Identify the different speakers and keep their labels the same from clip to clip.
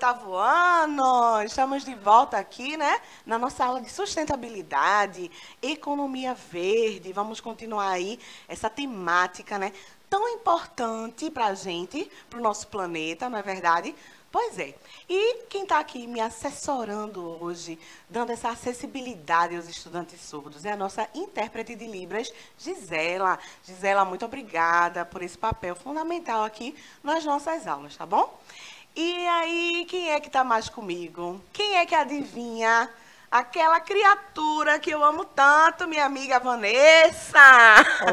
Speaker 1: oitavo ano! Estamos de volta aqui, né? Na nossa aula de sustentabilidade, economia verde. Vamos continuar aí essa temática, né? Tão importante para a gente, para o nosso planeta, não é verdade? Pois é. E quem está aqui me assessorando hoje, dando essa acessibilidade aos estudantes surdos, é a nossa intérprete de Libras, Gisela. Gisela, muito obrigada por esse papel fundamental aqui nas nossas aulas, tá bom? E aí, quem é que está mais comigo? Quem é que adivinha? Aquela criatura que eu amo tanto, minha amiga Vanessa.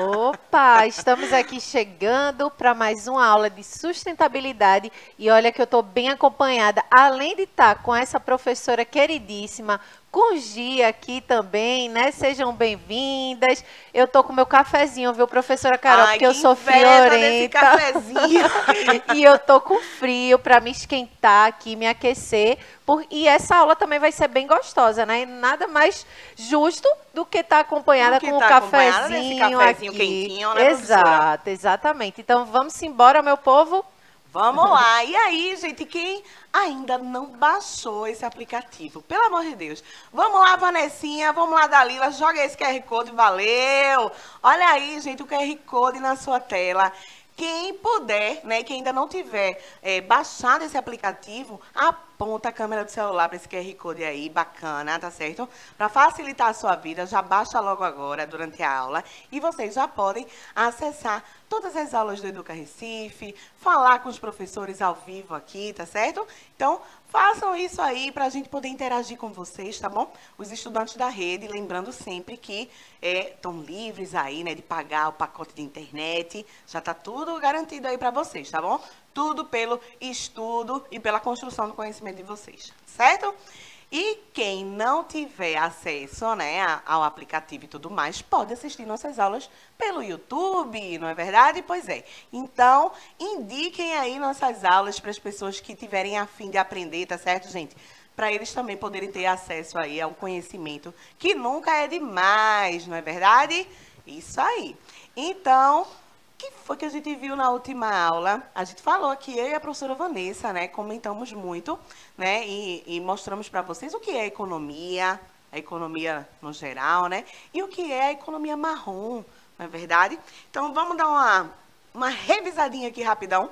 Speaker 2: Opa, estamos aqui chegando para mais uma aula de sustentabilidade e olha que eu estou bem acompanhada, além de estar com essa professora queridíssima, com Gia aqui também, né? Sejam bem-vindas. Eu tô com meu cafezinho, viu, professora Carol?
Speaker 1: Ai,
Speaker 2: porque eu sou
Speaker 1: inveja desse
Speaker 2: friorenta.
Speaker 1: cafezinho.
Speaker 2: E eu tô com frio para me esquentar aqui, me aquecer. E essa aula também vai ser bem gostosa, né? E nada mais justo do que estar acompanhada com o
Speaker 1: nesse
Speaker 2: cafezinho
Speaker 1: cafezinho
Speaker 2: aqui.
Speaker 1: quentinho, né, professora?
Speaker 2: Exato, exatamente. Então vamos embora, meu povo.
Speaker 1: Vamos lá. E aí, gente, quem ainda não baixou esse aplicativo, pelo amor de Deus, vamos lá, Vanessinha, vamos lá, Dalila, joga esse QR Code, valeu! Olha aí, gente, o QR Code na sua tela. Quem puder, né, quem ainda não tiver baixado esse aplicativo, aponta a câmera do celular para esse QR Code aí, bacana, tá certo? Para facilitar a sua vida, já baixa logo agora, durante a aula, e vocês já podem acessar todas as aulas do Educa Recife, falar com os professores ao vivo aqui, tá certo? Então, façam isso aí para a gente poder interagir com vocês, tá bom? Os estudantes da rede, lembrando sempre que estão livres aí, né, de pagar o pacote de internet, já tá tudo garantido aí para vocês, tá bom? Tudo pelo estudo e pela construção do conhecimento de vocês, certo? E quem não tiver acesso, né, ao aplicativo e tudo mais, pode assistir nossas aulas pelo YouTube, não é verdade? Pois é. Então, indiquem aí nossas aulas para as pessoas que tiverem a fim de aprender, tá certo, gente? Para eles também poderem ter acesso aí ao conhecimento, que nunca é demais, não é verdade? Isso aí. Então, o que foi que a gente viu na última aula? A gente falou aqui, eu e a professora Vanessa, né, comentamos muito, né, e mostramos para vocês o que é a economia no geral, né, e o que é a economia marrom, não é verdade? Então, vamos dar uma revisadinha aqui rapidão.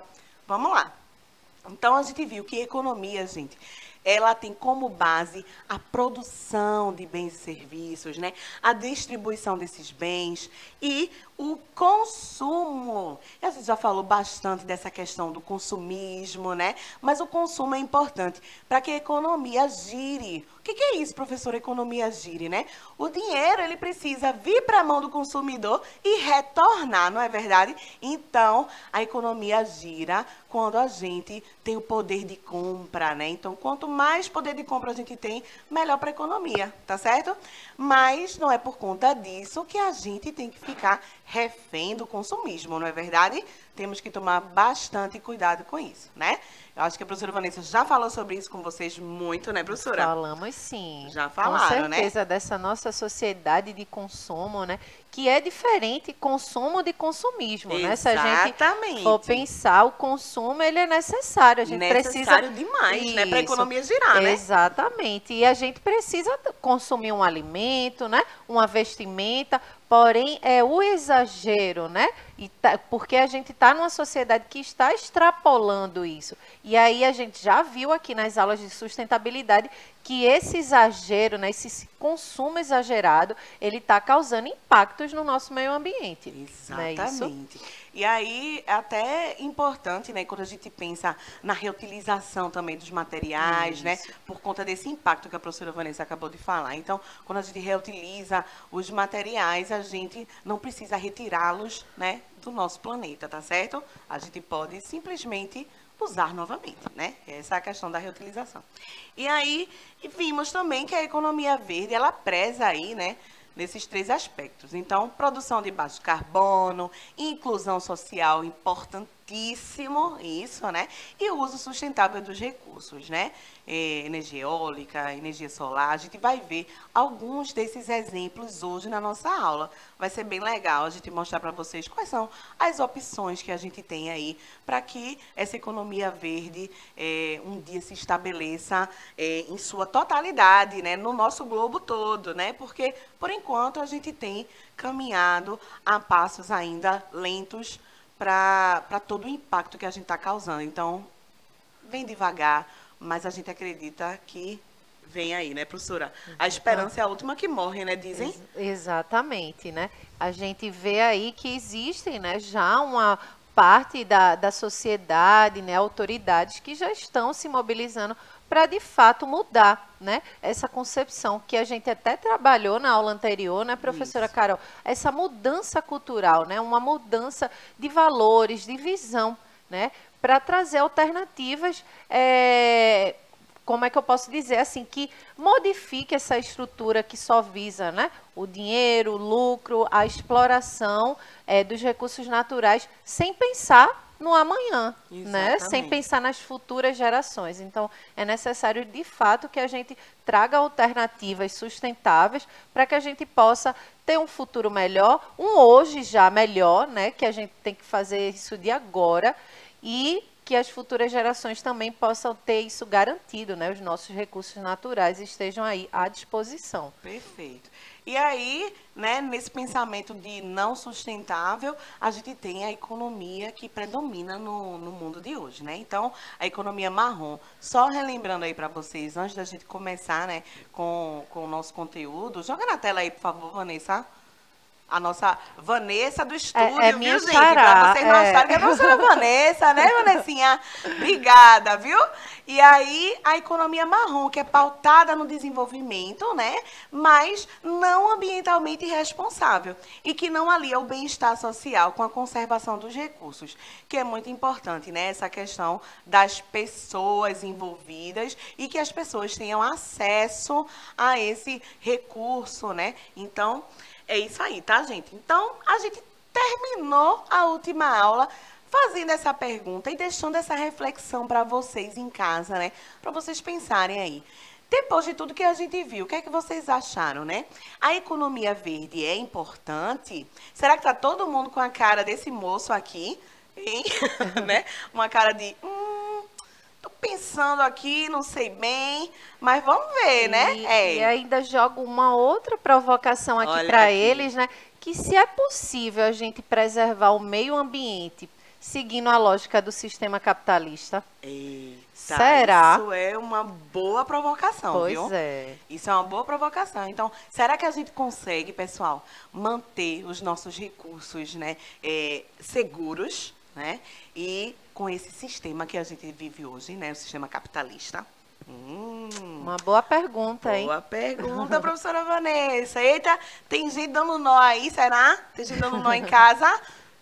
Speaker 1: Vamos lá. Então, a gente viu que economia, gente, ela tem como base a produção de bens e serviços, né? A distribuição desses bens e o consumo. A gente já falou bastante dessa questão do consumismo, né? Mas o consumo é importante para que a economia gire. O que é isso, professora? Economia gire, né? O dinheiro, ele precisa vir para a mão do consumidor e retornar, não é verdade? Então, a economia gira quando a gente tem o poder de compra, né? Então, quanto mais poder de compra a gente tem, melhor para a economia, tá certo? Mas não é por conta disso que a gente tem que ficar refém do consumismo, não é verdade? Temos que tomar bastante cuidado com isso, né? Eu acho que a professora Vanessa já falou sobre isso com vocês muito, né, professora?
Speaker 2: Falamos sim.
Speaker 1: Já falaram,
Speaker 2: com certeza, né? Dessa nossa sociedade de consumo, né? Que é diferente consumo de consumismo, né? Se a gente for pensar, o consumo, ele é necessário. A gente
Speaker 1: necessário demais, isso, né? Para a economia girar, né?
Speaker 2: Exatamente. E a gente precisa consumir um alimento, né? Uma vestimenta, porém, é o exagero, né? Porque a gente está numa sociedade que está extrapolando isso. E aí a gente já viu aqui nas aulas de sustentabilidade que esse exagero, né, esse consumo exagerado, ele está causando impactos no nosso meio ambiente.
Speaker 1: Exatamente.
Speaker 2: Não é isso?
Speaker 1: E aí, é até importante, né, quando a gente pensa na reutilização também dos materiais, né, por conta desse impacto que a professora Vanessa acabou de falar. Então, quando a gente reutiliza os materiais, a gente não precisa retirá-los, né, do nosso planeta, tá certo? A gente pode simplesmente usar novamente, né? Essa é a questão da reutilização. E aí, vimos também que a economia verde, ela preza aí, né, nesses três aspectos. Então, produção de baixo carbono, inclusão social importantíssima, importantíssimo isso, né? E o uso sustentável dos recursos, né? Energia eólica, energia solar. A gente vai ver alguns desses exemplos hoje na nossa aula. Vai ser bem legal a gente mostrar para vocês quais são as opções que a gente tem aí para que essa economia verde um dia se estabeleça em sua totalidade, né? No nosso globo todo, né? Porque, por enquanto, a gente tem caminhado a passos ainda lentos para todo o impacto que a gente está causando. Então, vem devagar, mas a gente acredita que vem aí, né, professora? A esperança é a última que morre, né, dizem?
Speaker 2: Exatamente, né? A gente vê aí que existem, né, já uma parte da sociedade, né, autoridades que já estão se mobilizando para, de fato, mudar, né, essa concepção que a gente até trabalhou na aula anterior, né, professora
Speaker 1: Isso.
Speaker 2: Carol? Essa mudança cultural, né, uma mudança de valores, de visão, né, para trazer alternativas, como é que eu posso dizer assim, que modifique essa estrutura que só visa, né, o dinheiro, o lucro, a exploração dos recursos naturais, sem pensar no amanhã, né, sem pensar nas futuras gerações. Então, é necessário, de fato, que a gente traga alternativas sustentáveis para que a gente possa ter um futuro melhor, um hoje já melhor, né, que a gente tem que fazer isso de agora, e que as futuras gerações também possam ter isso garantido, né? Os nossos recursos naturais estejam aí à disposição.
Speaker 1: Perfeito. E aí, né, nesse pensamento de não sustentável, a gente tem a economia que predomina no mundo de hoje, né? Então, a economia marrom. Só relembrando aí para vocês, antes da gente começar, né, com o nosso conteúdo, joga na tela aí, por favor, Vanessa. A nossa Vanessa do estúdio,
Speaker 2: minha
Speaker 1: viu, gente?
Speaker 2: xará,
Speaker 1: Para vocês não acharem que é a professora Vanessa, né, Vanessinha? Obrigada, viu? E aí, a economia marrom, que é pautada no desenvolvimento, né? Mas não ambientalmente responsável. E que não alia o bem-estar social com a conservação dos recursos, que é muito importante, né? Essa questão das pessoas envolvidas e que as pessoas tenham acesso a esse recurso, né? Então, é isso aí, tá, gente? Então, a gente terminou a última aula fazendo essa pergunta e deixando essa reflexão para vocês em casa, né? Para vocês pensarem aí. Depois de tudo que a gente viu, o que é que vocês acharam, né? A economia verde é importante? Será que tá todo mundo com a cara desse moço aqui, hein? Né? Uma cara de... Tô pensando aqui, não sei bem, mas vamos ver, né?
Speaker 2: E ainda jogo uma outra provocação aqui para eles, né? Que se é possível a gente preservar o meio ambiente seguindo a lógica do sistema capitalista.
Speaker 1: Eita,
Speaker 2: será?
Speaker 1: Isso é uma boa provocação, viu?
Speaker 2: Pois é.
Speaker 1: Isso é uma boa provocação. Então, será que a gente consegue, pessoal, manter os nossos recursos, né, seguros, né? E com esse sistema que a gente vive hoje, né, o sistema capitalista?
Speaker 2: Uma boa pergunta, hein?
Speaker 1: Boa pergunta, professora Vanessa. Eita, tem gente dando nó aí, será? Tem gente dando nó em casa?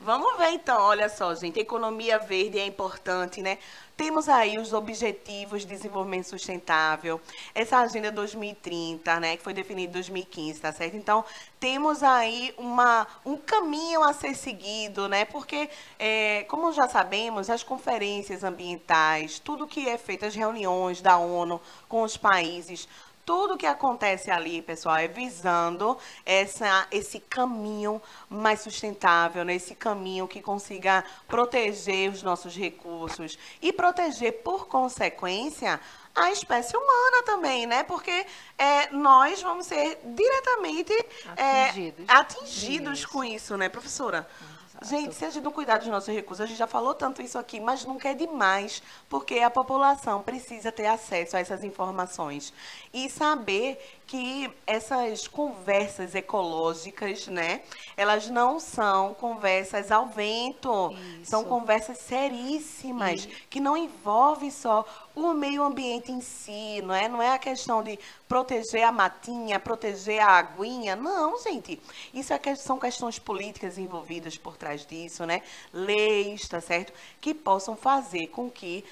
Speaker 1: Vamos ver então, olha só, gente, economia verde é importante, né? Temos aí os Objetivos de Desenvolvimento Sustentável, essa Agenda 2030, né, que foi definida em 2015, tá certo? Então, temos aí um caminho a ser seguido, né? Porque, como já sabemos, as conferências ambientais, tudo que é feito, as reuniões da ONU com os países, tudo que acontece ali, pessoal, é visando esse caminho mais sustentável, né? Esse caminho que consiga proteger os nossos recursos e proteger, por consequência, a espécie humana também, né? Porque nós vamos ser diretamente atingidos com isso, né, professora? Gente, se a gente não cuidar dos nossos recursos, a gente já falou tanto isso aqui, mas nunca é demais, porque a população precisa ter acesso a essas informações e saber que essas conversas ecológicas, né, elas não são conversas ao vento, são conversas seríssimas, que não envolvem só o meio ambiente em si, não é a questão de proteger a matinha, proteger a aguinha, não, gente, isso são questões políticas envolvidas por trás disso, né, leis, tá certo, que possam fazer com que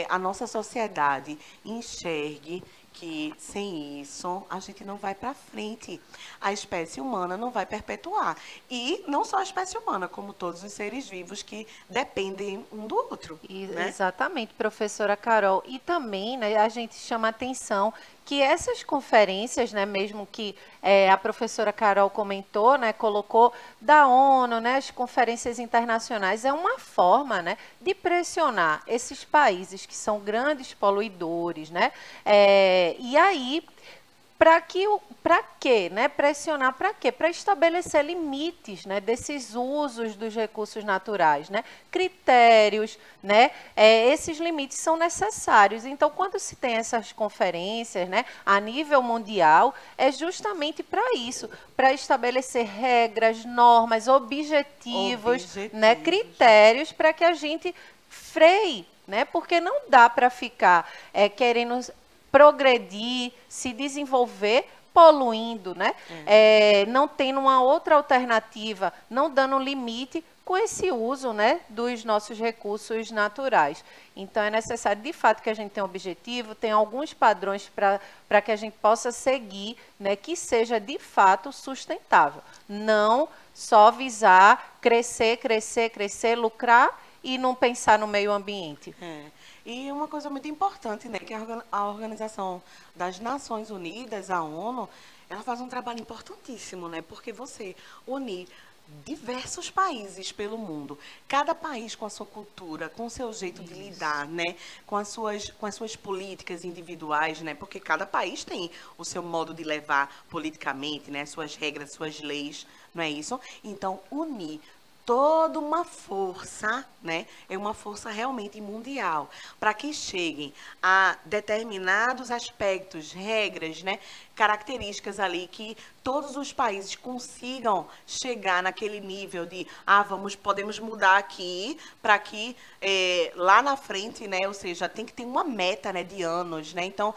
Speaker 1: a nossa sociedade enxergue que sem isso a gente não vai para frente. A espécie humana não vai perpetuar. E não só a espécie humana, como todos os seres vivos que dependem um do outro. Né?
Speaker 2: Exatamente, professora Carol. E também, né, a gente chama a atenção que essas conferências, né, mesmo que a professora Carol comentou, né, colocou da ONU, né, as conferências internacionais, é uma forma, né, de pressionar esses países que são grandes poluidores, né, e aí para quê, né? Pressionar para quê? Para estabelecer limites, né, desses usos dos recursos naturais, né? Critérios, né? Esses limites são necessários. Então, quando se tem essas conferências, né, a nível mundial, é justamente para isso, para estabelecer regras, normas, objetivos, né, critérios para que a gente freie, né? Porque não dá para ficar querendo progredir, se desenvolver, poluindo, né? Não tendo uma outra alternativa, não dando limite com esse uso, né, dos nossos recursos naturais. Então, é necessário, de fato, que a gente tenha um objetivo, tenha alguns padrões para que a gente possa seguir, né, que seja, de fato, sustentável. Não só visar crescer, crescer, crescer, lucrar e não pensar no meio ambiente.
Speaker 1: E uma coisa muito importante, né, que a Organização das Nações Unidas, a ONU, ela faz um trabalho importantíssimo, né, porque você unir diversos países pelo mundo, cada país com a sua cultura, com o seu jeito de lidar, né, com as suas políticas individuais, né, porque cada país tem o seu modo de levar politicamente, né, suas regras, suas leis, não é isso? Então, unir toda uma força, né? É uma força realmente mundial, para que cheguem a determinados aspectos, regras, né? Características ali que todos os países consigam chegar naquele nível de, podemos mudar aqui para que lá na frente, né? Ou seja, tem que ter uma meta, né, de anos, né? Então,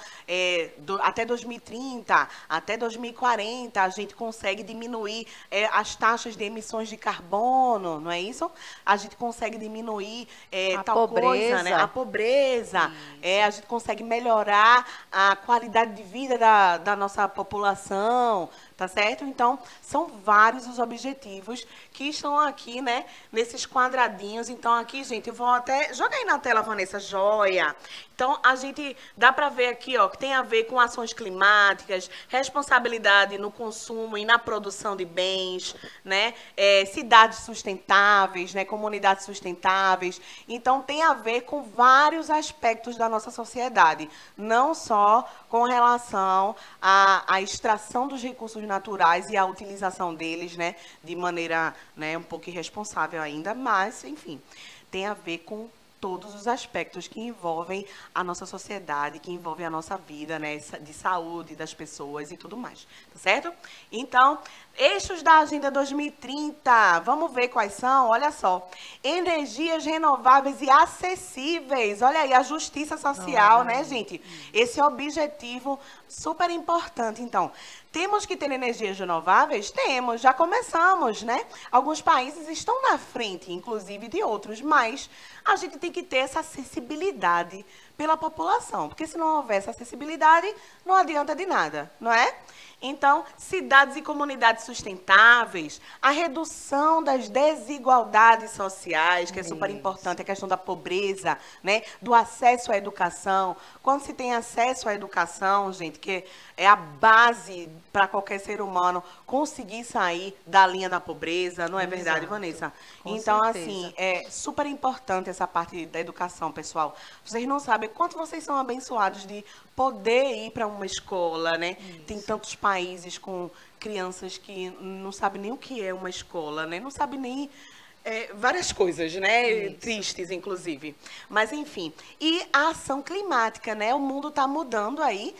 Speaker 1: até 2030, até 2040, a gente consegue diminuir as taxas de emissões de carbono, não é isso? A gente consegue diminuir tal coisa, né? A pobreza. A gente consegue melhorar a qualidade de vida da nossa população, tá certo? Então, são vários os objetivos que estão aqui, né, nesses quadradinhos. Então, aqui, gente, eu vou até... Joga aí na tela, Vanessa, joia. Então, a gente dá para ver aqui, ó, que tem a ver com ações climáticas, responsabilidade no consumo e na produção de bens, né? Cidades sustentáveis, né? Comunidades sustentáveis. Então, tem a ver com vários aspectos da nossa sociedade, não só com relação à extração dos recursos naturais e a utilização deles, né? De maneira, né, um pouco irresponsável ainda, mas, enfim, tem a ver com todos os aspectos que envolvem a nossa sociedade, que envolvem a nossa vida, né, de saúde das pessoas e tudo mais, tá certo? Então, eixos da Agenda 2030, vamos ver quais são, olha só. Energias renováveis e acessíveis, olha aí, a justiça social, né, gente? Esse é o objetivo super importante, então. Temos que ter energias renováveis? Temos, já começamos, né? Alguns países estão na frente, inclusive de outros, mas a gente tem que ter essa acessibilidade pela população, porque se não houver essa acessibilidade, não adianta de nada, não é? Então, cidades e comunidades sustentáveis, a redução das desigualdades sociais, que é super importante, a questão da pobreza, né? Do acesso à educação. Quando se tem acesso à educação, gente, que é a base para qualquer ser humano conseguir sair da linha da pobreza, não é verdade, Vanessa? Então, assim, é super importante essa parte da educação, pessoal. Vocês não sabem quanto vocês são abençoados de poder ir para uma escola, né? Tem tantos países com crianças que não sabem nem o que é uma escola, né? Não sabem nem várias coisas, né? Tristes, inclusive. Mas, enfim. E a ação climática, né? O mundo está mudando aí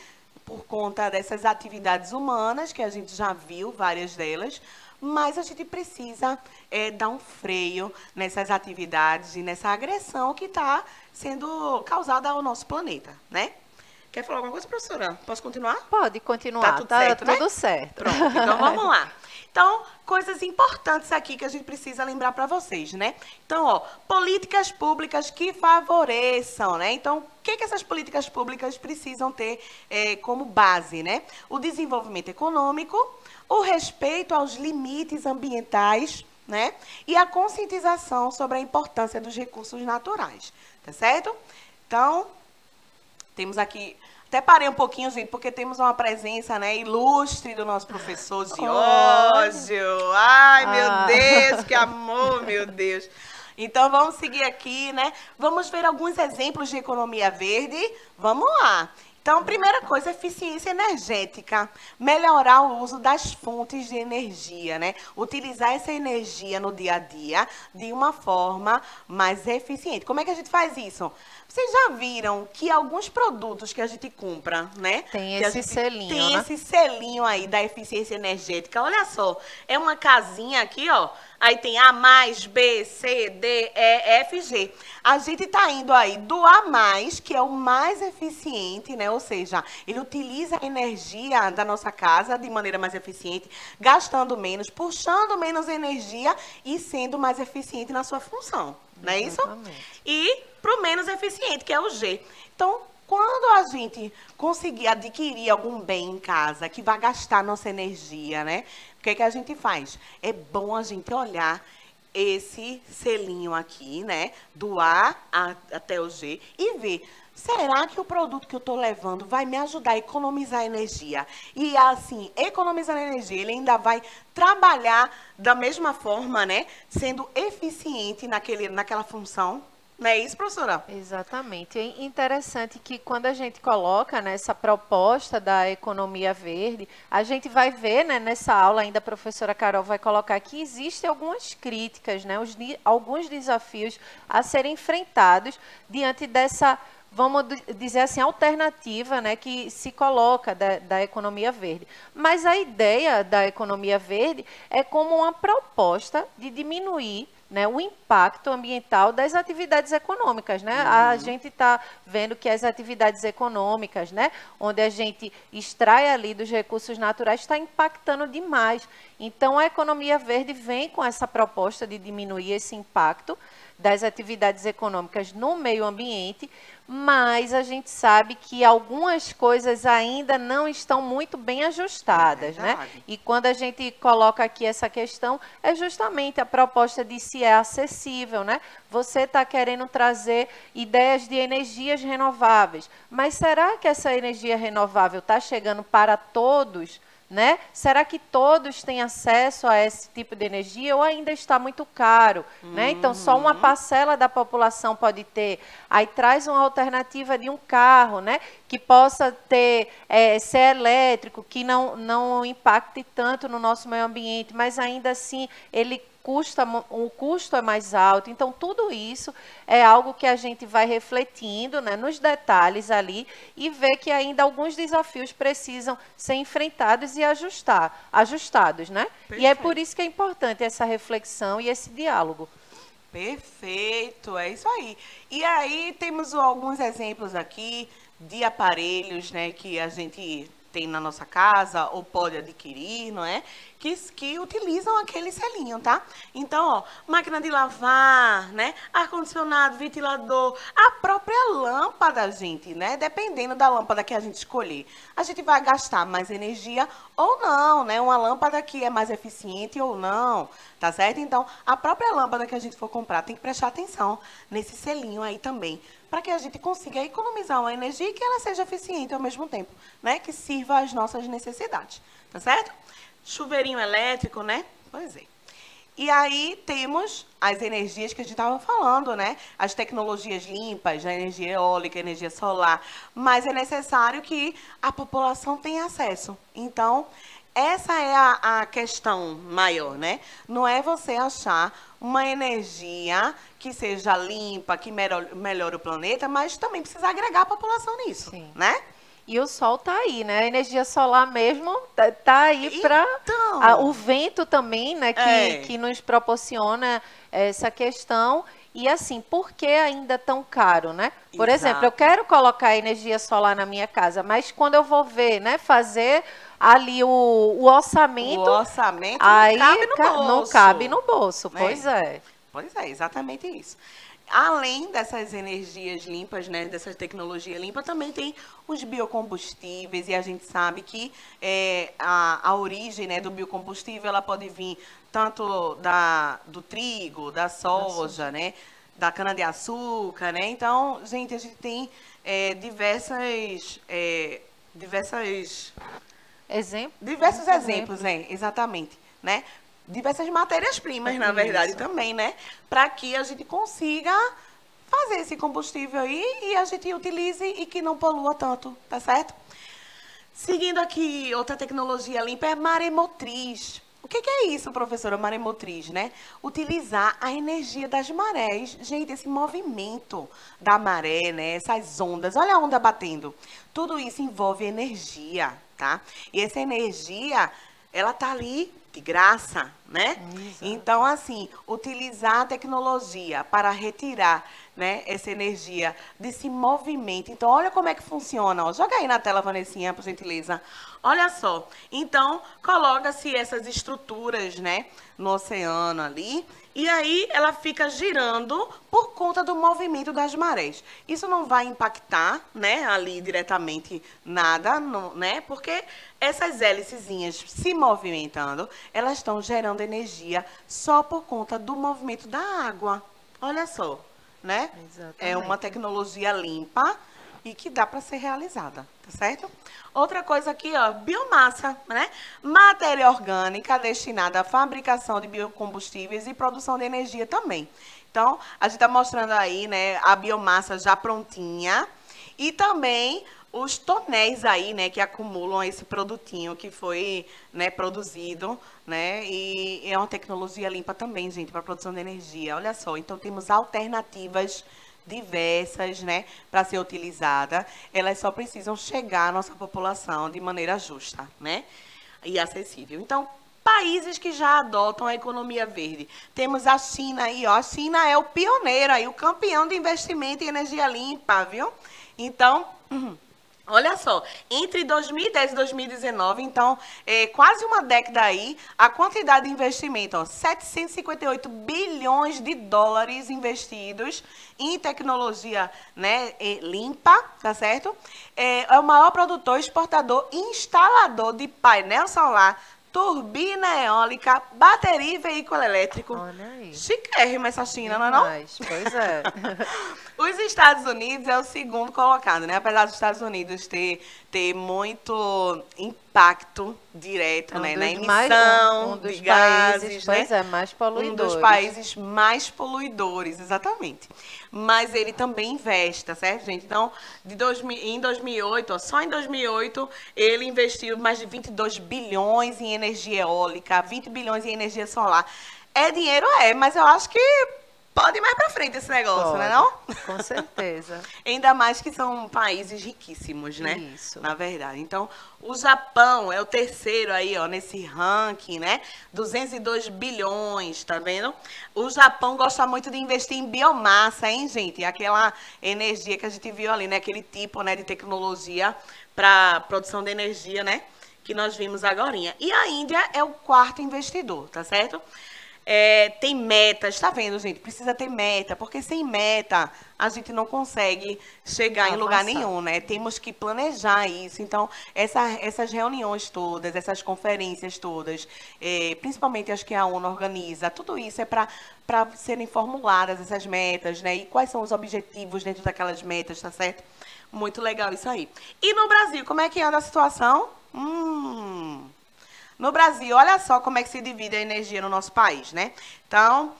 Speaker 1: por conta dessas atividades humanas, que a gente já viu várias delas, mas a gente precisa dar um freio nessas atividades e nessa agressão que está sendo causada ao nosso planeta, né? Quer falar alguma coisa, professora? Posso continuar?
Speaker 2: Pode continuar,
Speaker 1: tá tudo certo, né?
Speaker 2: Tudo certo.
Speaker 1: Pronto, então vamos lá. Então, coisas importantes aqui que a gente precisa lembrar para vocês, né? Então, ó, políticas públicas que favoreçam, né? Então, o que essas políticas públicas precisam ter como base, né? O desenvolvimento econômico, o respeito aos limites ambientais, né? E a conscientização sobre a importância dos recursos naturais, tá certo? Então, temos aqui... Até parei um pouquinho, gente, porque temos uma presença, né, ilustre do nosso professor Giorgio. Ai, meu Deus, que amor, meu Deus. Então, vamos seguir aqui, né? Vamos ver alguns exemplos de economia verde. Vamos lá. Então, primeira coisa, eficiência energética. Melhorar o uso das fontes de energia, né? Utilizar essa energia no dia a dia de uma forma mais eficiente. Como é que a gente faz isso? Vocês já viram que alguns produtos que a gente compra, né?
Speaker 2: Tem esse selinho,
Speaker 1: tem
Speaker 2: né?
Speaker 1: esse selinho aí da eficiência energética. Olha só, é uma casinha aqui, ó. Aí tem A+, B, C, D, E, F, G. A gente tá indo aí do A+, que é o mais eficiente, né? Ou seja, ele utiliza a energia da nossa casa de maneira mais eficiente, gastando menos, puxando menos energia e sendo mais eficiente na sua função. Não é isso? E para o menos eficiente, que é o G. Então, quando a gente conseguir adquirir algum bem em casa que vai gastar nossa energia, né? O que é que a gente faz? É bom a gente olhar esse selinho aqui, né? Do A até o G e ver, será que o produto que eu estou levando vai me ajudar a economizar energia? E assim, economizando energia, ele ainda vai trabalhar da mesma forma, né? Sendo eficiente naquela função. Não é isso, professora?
Speaker 2: Exatamente. É interessante que quando a gente coloca nessa proposta da economia verde, a gente vai ver, né, nessa aula ainda a professora Carol vai colocar que existem algumas críticas, né, alguns desafios a serem enfrentados diante dessa, vamos dizer assim, alternativa, né, que se coloca da economia verde. Mas a ideia da economia verde é como uma proposta de diminuir, né, o impacto ambiental das atividades econômicas, né? A gente está vendo que as atividades econômicas, né, onde a gente extrai ali dos recursos naturais, está impactando demais. Então, a economia verde vem com essa proposta de diminuir esse impacto das atividades econômicas no meio ambiente, mas a gente sabe que algumas coisas ainda não estão muito bem ajustadas, né? E quando a gente coloca aqui essa questão, é justamente a proposta de se é acessível, né? Você está querendo trazer ideias de energias renováveis, mas será que essa energia renovável está chegando para todos? Né? Será que todos têm acesso a esse tipo de energia ou ainda está muito caro? Né? Então, só uma parcela da população pode ter. Aí traz uma alternativa de um carro, né, que possa ter, ser elétrico, que não impacte tanto no nosso meio ambiente, mas ainda assim o custo é mais alto. Então, tudo isso é algo que a gente vai refletindo, né, nos detalhes ali e ver que ainda alguns desafios precisam ser enfrentados e ajustados, né? E é por isso que é importante essa reflexão e esse diálogo.
Speaker 1: Perfeito, é isso aí. E aí temos alguns exemplos aqui de aparelhos, né, que a gente tem na nossa casa ou pode adquirir, não é? Que utilizam aquele selinho, tá? Então, ó, máquina de lavar, né? Ar-condicionado, ventilador, a própria lâmpada, gente, né? Dependendo da lâmpada que a gente escolher, a gente vai gastar mais energia ou não, né? Uma lâmpada que é mais eficiente ou não, tá certo? Então, a própria lâmpada que a gente for comprar tem que prestar atenção nesse selinho aí também, para que a gente consiga economizar uma energia e que ela seja eficiente ao mesmo tempo, né? Que sirva às nossas necessidades, tá certo? Chuveirinho elétrico, né? Pois é. E aí temos as energias que a gente estava falando, né? As tecnologias limpas, a energia eólica, a energia solar. Mas é necessário que a população tenha acesso. Então, essa é a questão maior, né? Não é você achar uma energia que seja limpa, que melhore o planeta, mas também precisa agregar a população nisso,
Speaker 2: Sim.
Speaker 1: Né?
Speaker 2: E o sol está aí, né? A energia solar mesmo tá aí para...
Speaker 1: Então...
Speaker 2: o vento também, né? Que nos proporciona essa questão. E assim, por que ainda tão caro, né? Por
Speaker 1: Exato.
Speaker 2: exemplo, eu quero colocar energia solar na minha casa, mas quando eu vou ver, né, fazer ali o orçamento,
Speaker 1: O orçamento
Speaker 2: aí
Speaker 1: não cabe no
Speaker 2: não
Speaker 1: bolso.
Speaker 2: cabe no bolso,
Speaker 1: né?
Speaker 2: pois é.
Speaker 1: Pois é, exatamente isso. Além dessas energias limpas, né, dessa tecnologia limpa, também tem os biocombustíveis, e a gente sabe que a origem, né, do biocombustível ela pode vir tanto do trigo, da soja, né, da cana-de-açúcar, né? Então, gente, a gente tem
Speaker 2: Exemplo?
Speaker 1: diversos exemplos, né? Exatamente, né? Diversas matérias-primas, na verdade,
Speaker 2: Isso.
Speaker 1: também, né? Para que a gente consiga fazer esse combustível aí e a gente utilize e que não polua tanto, tá certo? Seguindo aqui, outra tecnologia limpa é maremotriz. O que é isso, professora, maremotriz, né? Utilizar a energia das marés. Gente, esse movimento da maré, né? Essas ondas, olha a onda batendo. Tudo isso envolve energia, tá? E essa energia, ela tá ali de graça, né?
Speaker 2: Exato.
Speaker 1: Então, assim, utilizar a tecnologia para retirar, né, essa energia desse movimento. Então, olha como é que funciona. Ó. Joga aí na tela, Vanessinha, por gentileza. Olha só. Então, coloca-se essas estruturas, né, no oceano ali, e aí ela fica girando por conta do movimento das marés. Isso não vai impactar, né, ali diretamente nada, né, porque essas hélicezinhas se movimentando, elas estão gerando energia só por conta do movimento da água. Olha só, né?
Speaker 2: Exatamente.
Speaker 1: É uma tecnologia limpa e que dá para ser realizada, tá certo? Outra coisa aqui, ó, biomassa, né? Matéria orgânica destinada à fabricação de biocombustíveis e produção de energia também. Então, a gente está mostrando aí, né, a biomassa já prontinha e também os tonéis aí, né, que acumulam esse produtinho que foi, né, produzido, né, e é uma tecnologia limpa também, gente, para produção de energia. Olha só, então temos alternativas diversas, né, para ser utilizada. Elas só precisam chegar à nossa população de maneira justa, né, e acessível. Então, países que já adotam a economia verde. Temos a China aí, ó. A China é o pioneiro aí, o campeão de investimento em energia limpa, viu? Então, olha só, entre 2010 e 2019, então, quase uma década aí, a quantidade de investimento, ó, 758 bilhões de dólares investidos em tecnologia, né, limpa, tá certo? É o maior produtor, exportador e instalador de painel solar, turbina eólica, bateria e veículo elétrico.
Speaker 2: Olha aí.
Speaker 1: Chiquérrima essa China, não é não?
Speaker 2: Demais, pois é.
Speaker 1: Os Estados Unidos é o segundo colocado, né? Apesar dos Estados Unidos ter muito impacto direto, né, na emissão
Speaker 2: dos
Speaker 1: de gases,
Speaker 2: países,
Speaker 1: né?
Speaker 2: pois é, mais poluidores.
Speaker 1: Um dos países mais poluidores, exatamente. Mas ele também investe, tá certo, gente? Então, em 2008, ó, só em 2008, ele investiu mais de 22 bilhões em energia eólica, 20 bilhões em energia solar. É dinheiro, mas eu acho que pode ir mais para frente esse negócio, né, não?
Speaker 2: Com certeza.
Speaker 1: Ainda mais que são países riquíssimos, né?
Speaker 2: Isso.
Speaker 1: Na verdade. Então, o Japão é o terceiro aí, ó, nesse ranking, né? 202 bilhões, tá vendo? O Japão gosta muito de investir em biomassa, hein, gente? Aquela energia que a gente viu ali, né? Aquele tipo, né, de tecnologia para produção de energia, né? Que nós vimos agorinha. E a Índia é o quarto investidor, tá certo? Tem metas, tá vendo, gente? Precisa ter meta, porque sem meta a gente não consegue chegar em lugar nenhum, né? Temos que planejar isso. Então, essas reuniões todas, essas conferências todas, principalmente as que a ONU organiza, tudo isso é para serem formuladas essas metas, né? E quais são os objetivos dentro daquelas metas, tá certo? Muito legal isso aí. E no Brasil, como é que anda a situação? No Brasil, olha só como é que se divide a energia no nosso país, né? Então,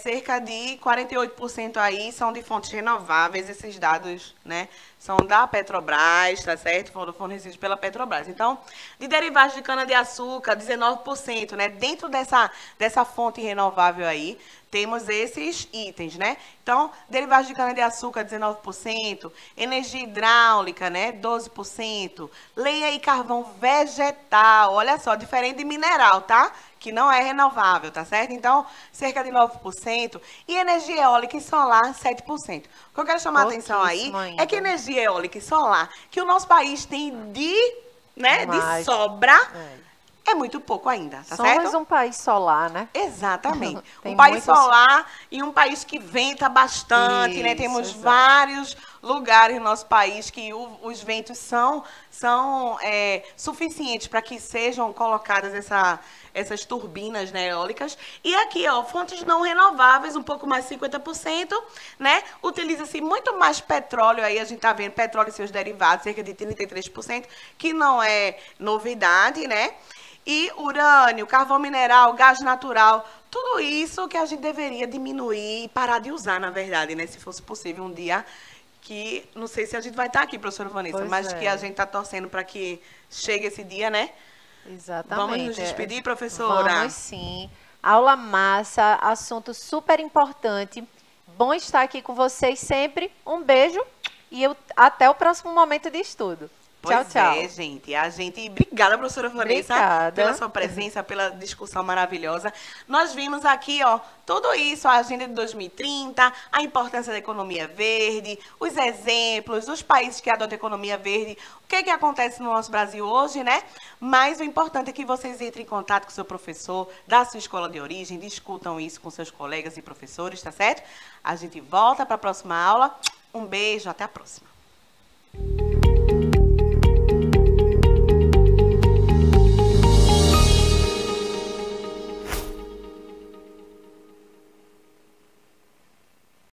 Speaker 1: cerca de 48% aí são de fontes renováveis, esses dados, né, são da Petrobras, tá certo? Foram fornecidos pela Petrobras. Então, de derivados de cana-de-açúcar, 19%, né? Dentro dessa fonte renovável aí, temos esses itens, né? Então, derivados de cana-de-açúcar, 19%, energia hidráulica, né, 12%, lenha e carvão vegetal, olha só, diferente de mineral, tá? que não é renovável, tá certo? Então, cerca de 9%. E energia eólica e solar, 7%. O que eu quero chamar a atenção aí é que energia eólica e solar, que o nosso país tem de sobra, é muito pouco ainda, tá certo?
Speaker 2: Somos um país solar, né?
Speaker 1: Exatamente. Um país solar e um país que venta bastante, né? Temos vários lugares no nosso país que os ventos são suficientes para que sejam colocadas essas turbinas, né, eólicas. E aqui, ó, fontes não renováveis, um pouco mais de 50%, né? Utiliza-se muito mais petróleo, aí a gente tá vendo petróleo e seus derivados, cerca de 33%, que não é novidade, né? E urânio, carvão mineral, gás natural, tudo isso que a gente deveria diminuir e parar de usar, na verdade, né? Se fosse possível um dia que, não sei se a gente vai estar aqui, professora Vanessa, mas que a gente está torcendo para que chegue esse dia, né?
Speaker 2: Exatamente.
Speaker 1: Vamos nos despedir, professora?
Speaker 2: Vamos sim. Aula massa, assunto super importante. Bom estar aqui com vocês sempre. Um beijo e até o próximo momento de estudo.
Speaker 1: Pois
Speaker 2: tchau, tchau.
Speaker 1: Gente. Obrigada, professora Vanessa, pela sua presença, pela discussão maravilhosa. Nós vimos aqui, ó, tudo isso, a agenda de 2030, a importância da economia verde, os exemplos, os países que adotam a economia verde, o que acontece no nosso Brasil hoje, né? Mas o importante é que vocês entrem em contato com o seu professor da sua escola de origem, discutam isso com seus colegas e professores, tá certo? A gente volta para a próxima aula. Um beijo, até a próxima.